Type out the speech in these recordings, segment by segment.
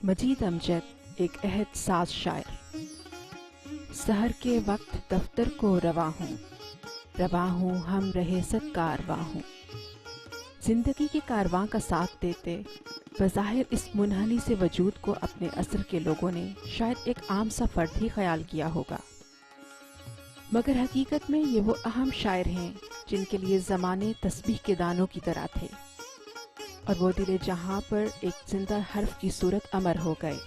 مجید امجد ایک عہد ساز شاعر. سحر کے وقت دفتر کو رواں ہوں ہم رہے صد کارواں ہوں. زندگی کے کارواں کا ساتھ دیتے بظاہر اس منحنی سے وجود کو اپنے عصر کے لوگوں نے شاید ایک عام سا فرد ہی خیال کیا ہوگا، مگر حقیقت میں یہ وہ اہم شاعر ہیں جن کے لیے زمانے تسبیح کے دانوں کی طرح تھے، اور وہ دل جہاں پر ایک زندہ حرف کی صورت امر ہو گئے.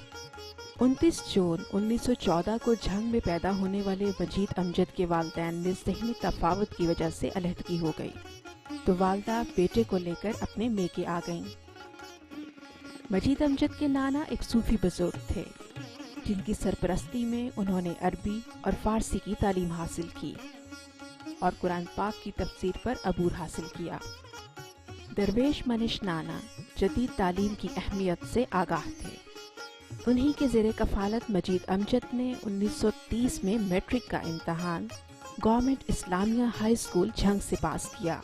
29 جون 1914 کو جھنگ میں پیدا ہونے والے مجید امجد کے والدین میں ذہنی تفاوت کی وجہ سے علیحدگی ہو گئی، تو والدہ بیٹے کو لے کر اپنے میکے آ گئیں. مجید امجد کے نانا ایک صوفی بزرگ تھے جن کی سرپرستی میں انہوں نے عربی اور فارسی کی تعلیم حاصل کی اور قرآن پاک کی تفسیر پر عبور حاصل کیا. درویش منش نانا جدید تعلیم کی اہمیت سے آگاہ تھے. انہی کے زیر کفالت مجید امجد نے 1930 میں میٹرک کا امتحان گورنمنٹ اسلامیہ ہائی اسکول جھنگ سے پاس کیا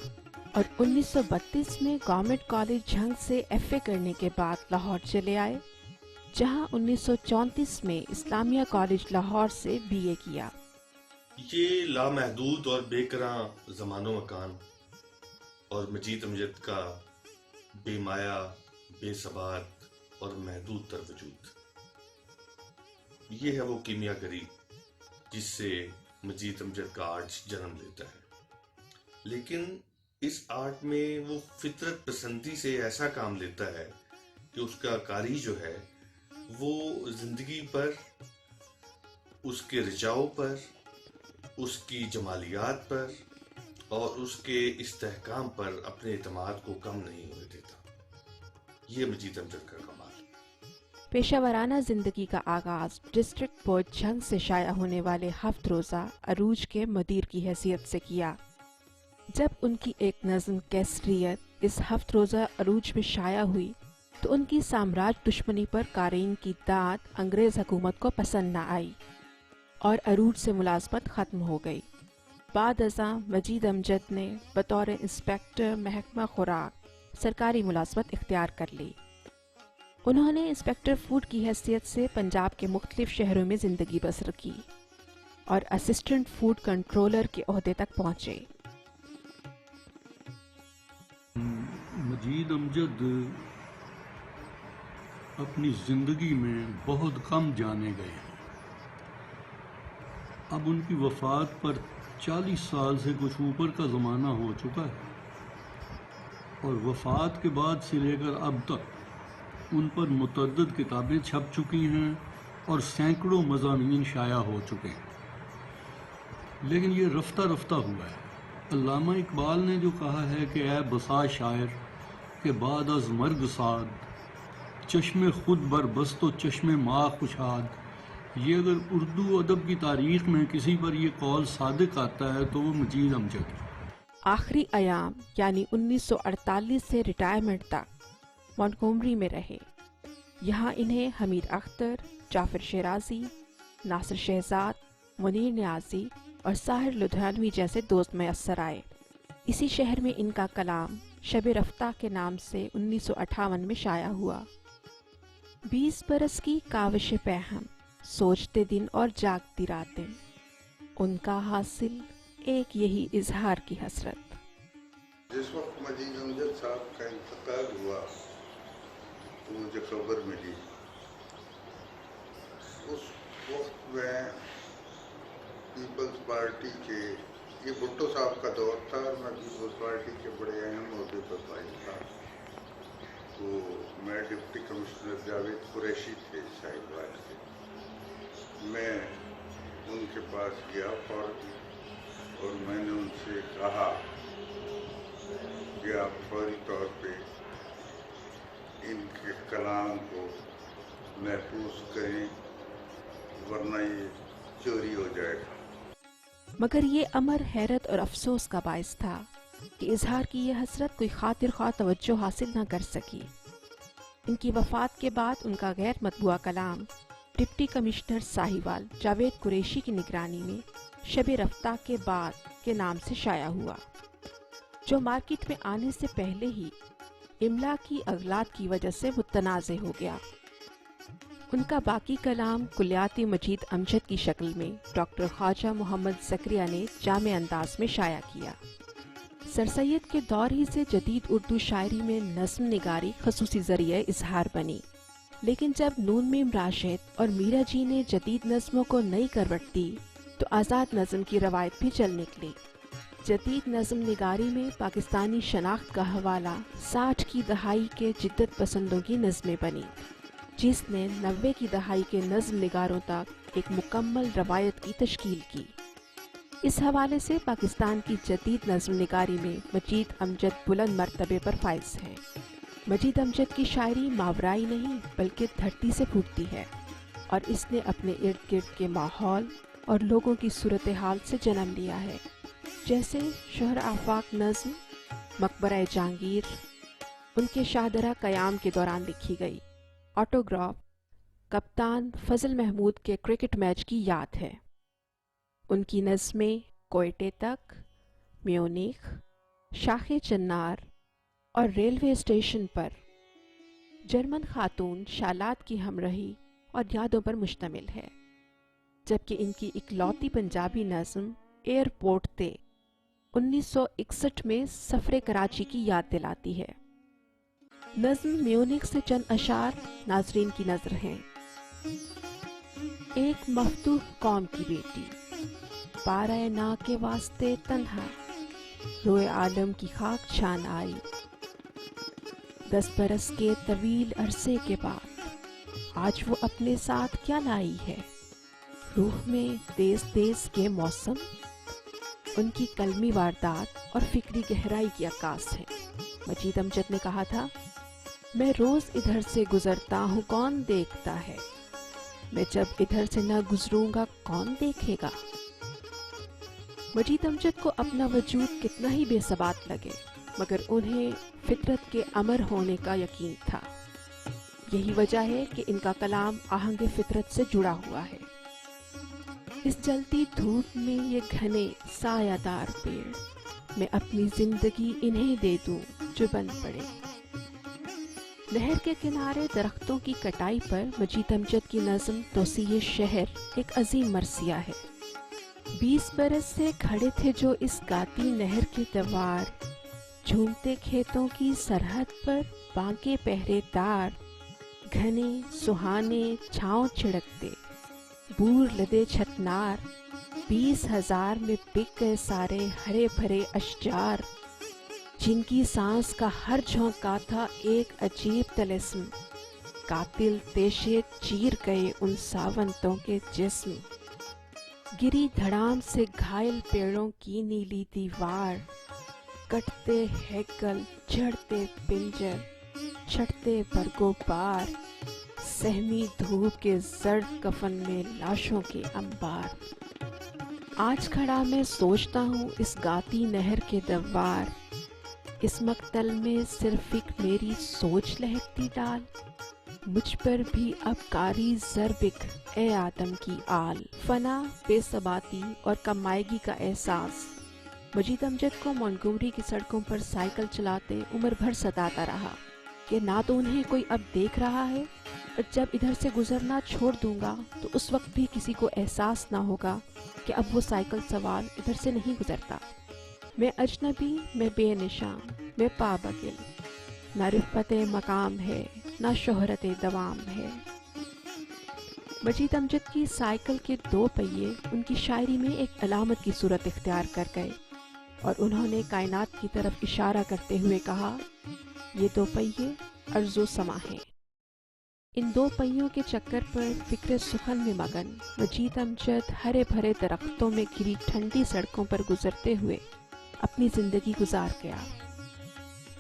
اور 1932 میں گورنمنٹ کالج جھنگ سے FA کرنے کے بعد لاہور چلے آئے، جہاں 1934 میں اسلامیہ کالج لاہور سے BA کیا. یہ لامحدود اور بے کراں زمان و مکان اور مجید امجد کا بے مایا، بے ثبات اور محدود تر وجود، یہ ہے وہ کیمیا گری جس سے مجید امجد کا آرٹ جنم لیتا ہے. لیکن اس آرٹ میں وہ فطرت پسندی سے ایسا کام لیتا ہے کہ اس کا کاری جو ہے وہ زندگی پر، اس کے رجاؤ پر، اس کی جمالیات پر اور اس کے استحکام پر اپنے اعتماد کو کم نہیں ہونے دیتا. یہ مجید امجد کا کمال. پیشہ ورانہ زندگی کا آغاز ڈسٹرکٹ بورڈ جھنگ سے شائع ہونے والے 7 روزہ عروج کے مدیر کی حیثیت سے کیا. جب ان کی ایک نظم کیسریت اس 7 روزہ عروج میں شائع ہوئی تو ان کی سامراج دشمنی پر قارئین کی داد انگریز حکومت کو پسند نہ آئی اور عروج سے ملازمت ختم ہو گئی. بعد ازاں مجید امجد نے بطور انسپیکٹر محکمہ خوراک سرکاری ملازمت اختیار کر لی. انہوں نے انسپیکٹر فوڈ کی حیثیت سے پنجاب کے مختلف شہروں میں زندگی بسر کی اور اسسٹنٹ فوڈ کنٹرولر کے عہدے تک پہنچے. مجید امجد اپنی زندگی میں بہت کم جانے گئے ہیں. اب ان کی وفات پر 40 سال سے کچھ اوپر کا زمانہ ہو چکا ہے اور وفات کے بعد سے لے کر اب تک ان پر متعدد کتابیں چھپ چکی ہیں اور سینکڑوں مضامین شائع ہو چکے ہیں. لیکن یہ رفتہ رفتہ ہوا ہے. علامہ اقبال نے جو کہا ہے کہ اے بسا شاعر کہ بعد از مرگ ساد، چشم خود بر بست و چشم ما خوشاد، یہ اگر اردو ادب کی تاریخ میں کسی پر یہ قول صادق آتا ہے تو وہ مجید امجد ہے. آخری ایام یعنی 1948 سے ریٹائرمنٹ تک مونٹگومری میں رہے. یہاں انہیں حمید اختر، جعفر شیرازی، ناصر شہزاد، منیر نیازی اور ساحر لدھیانوی جیسے دوست میسر آئے. اسی شہر میں ان کا کلام شب رفتہ کے نام سے 1958 میں شائع ہوا. 20 برس کی کاوش پہم، سوچتے دن اور جاگتی راتیں، ان کا حاصل ایک یہی اظہار کی حسرت. جس وقت مجید امجد صاحب کا انتقال ہوا تو مجھے خبر ملی. اس وقت میں پیپلز پارٹی کے، یہ بھٹو صاحب کا دور تھا اور میں پیپلز پارٹی کے بڑے اہم عہدے پر فائز تھا. تو میں ڈپٹی کمشنر جاوید قریشی تھے شاہد باغ سے. میں ان کے پاس گیا اور میں نے ان سے کہا کہ آپ فوری طور پہ ان کے کلام کو محفوظ کریں ورنہ یہ چوری ہو جائے گا. مگر یہ امر حیرت اور افسوس کا باعث تھا کہ اظہار کی یہ حسرت کوئی خاطر خواہ توجہ حاصل نہ کر سکی. ان کی وفات کے بعد ان کا غیر مطبوعہ کلام ڈپٹی کمشنر ساہیوال جاوید قریشی کی نگرانی میں شب رفتہ کے بعد کے نام سے شائع ہوا، جو مارکیٹ میں آنے سے پہلے ہی املا کی اغلاط کی وجہ سے متنازع ہو گیا. ان کا باقی کلام کلیات مجید امجد کی شکل میں ڈاکٹر خواجہ محمد زکریا نے جامع انداز میں شائع کیا۔ سر سید کے دور ہی سے جدید اردو شاعری میں نظم نگاری خصوصی ذریعہ اظہار بنی، لیکن جب نون میم راشد اور میرا جی نے جدید نظموں کو نئی کروٹ دی تو آزاد نظم کی روایت بھی چل نکلی۔ جدید نظم نگاری میں پاکستانی شناخت کا حوالہ 60 کی دہائی کے جدت پسندوں کی نظمیں بنی، جس نے 90 کی دہائی کے نظم نگاروں تک ایک مکمل روایت کی تشکیل کی۔ اس حوالے سے پاکستان کی جدید نظم نگاری میں مجید امجد بلند مرتبے پر فائز ہے۔ مجید امجد کی شاعری ماورائی نہیں بلکہ دھرتی سے پھوٹتی ہے، اور اس نے اپنے ارد گرد کے ماحول اور لوگوں کی صورتحال سے جنم لیا ہے، جیسے شہر آفاق نظم مقبرہ جہانگیر ان کے شاہدرہ قیام کے دوران لکھی گئی، آٹوگراف کپتان فضل محمود کے کرکٹ میچ کی یاد ہے۔ ان کی نظمیں کوئٹے تک، میونخ، شاخ چنار اور ریلوے اسٹیشن پر جرمن خاتون شالات کی ہمراہی اور یادوں پر مشتمل ہے، جبکہ ان کی اکلوتی پنجابی نظم ایئرپورٹ تے 1961 میں سفر کراچی کی یاد دلاتی ہے۔ نظم میونخ سے چند اشعار ناظرین کی نظر ہیں۔ ایک مفتوح قوم کی بیٹی، پارہ نا کے واسطے تنہا، روئے عالم کی خاک چھان آئی، 10 برس کے طویل عرصے کے بعد آج وہ اپنے ساتھ کیا لائی ہے، روح میں تیز تیز کے موسم، ان کی قلمی واردات اور فکری گہرائی کی عکاس ہے۔ مجید امجد نے کہا تھا، میں روز ادھر سے گزرتا ہوں کون دیکھتا ہے، میں جب ادھر سے نہ گزروں گا کون دیکھے گا۔ مجید امجد کو اپنا وجود کتنا ہی بے ثبات لگے، مگر انہیں فطرت کے امر ہونے کا یقین تھا۔ یہی وجہ ہے کہ ان کا کلام آہنگ فطرت سے جڑا ہوا ہے۔ اس جلتی دھوپ میں یہ گھنے سایہ دار پیڑ، میں اپنی زندگی انہیں دے دوں جو بن پڑے۔ نہر کے کنارے درختوں کی کٹائی پر مجید امجد کی نظم توسیع شہر ایک عظیم مرثیہ ہے۔ 20 برس سے کھڑے تھے جو اس گاتی نہر کے دوار، جھومتے کھیتوں کی سرحد پر بانکے پہرے دار، گھنے سہانے چھاؤں چھڑکتے، بور لدے چھتنار، 20,000 میں بک گئے سارے ہرے بھرے اشجار، جن کی سانس کا ہر جھونکا تھا ایک عجیب طلسم، قاتل تیشے چیر گئے ان ساونتوں کے جسم، گری دھڑام سے گھائل پیڑوں کی نیلی دیوار، کٹتے ہیکل جھڑتے پنجر، چھٹتے برگو بار، سہمی دھوپ کے زرد کفن میں لاشوں کے انبار۔ آج کھڑا میں سوچتا ہوں اس گاتی نہر کے دوار، اس مقتل میں صرف ایک میری سوچ لہکتی ڈال، مجھ پر بھی اب کاری ضربک اے آدم کی آل۔ فنا، بے ثباتی اور کمائیگی کا احساس مجید امجد کو مونٹگومری کی سڑکوں پر سائیکل چلاتے عمر بھر ستاتا رہا کہ نہ تو انہیں کوئی اب دیکھ رہا ہے، اور جب ادھر سے گزرنا چھوڑ دوں گا تو اس وقت بھی کسی کو احساس نہ ہوگا کہ اب وہ سائیکل سوار ادھر سے نہیں گزرتا۔ میں اجنبی، میں بے نشان، میں پابگل، نہ رفت مقام ہے نہ شہرت دوام ہے۔ مجید امجد کی سائیکل کے 2 پہیے ان کی شاعری میں ایک علامت کی صورت اختیار کر گئے، اور انہوں نے کائنات کی طرف اشارہ کرتے ہوئے کہا، یہ 2 پہیے ارض و سما ہیں۔ ان 2 پہیوں کے چکر پر فکر سخن میں مگن مجید امجد ہرے بھرے درختوں میں گھری ٹھنڈی سڑکوں پر گزرتے ہوئے اپنی زندگی گزار گیا۔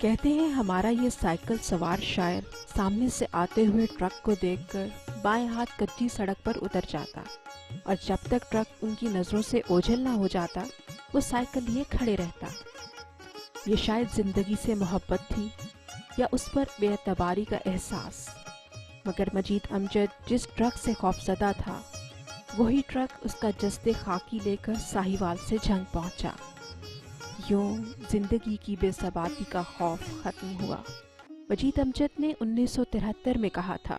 کہتے ہیں ہمارا یہ سائیکل سوار شاعر سامنے سے آتے ہوئے ٹرک کو دیکھ کر بائیں ہاتھ کچی سڑک پر اتر جاتا، اور جب تک ٹرک ان کی نظروں سے اوجھل نہ ہو جاتا وہ سائیکل لیے کھڑے رہتا۔ یہ شاید زندگی سے محبت تھی یا اس پر بے اعتباری کا احساس، مگر مجید امجد جس ٹرک سے خوفزدہ تھا وہی ٹرک اس کا جسد خاکی لے کر ساہیوال سے جھنگ پہنچا۔ یوں زندگی کی بے ثباتی کا خوف ختم ہوا۔ مجید امجد نے 1973 میں کہا تھا،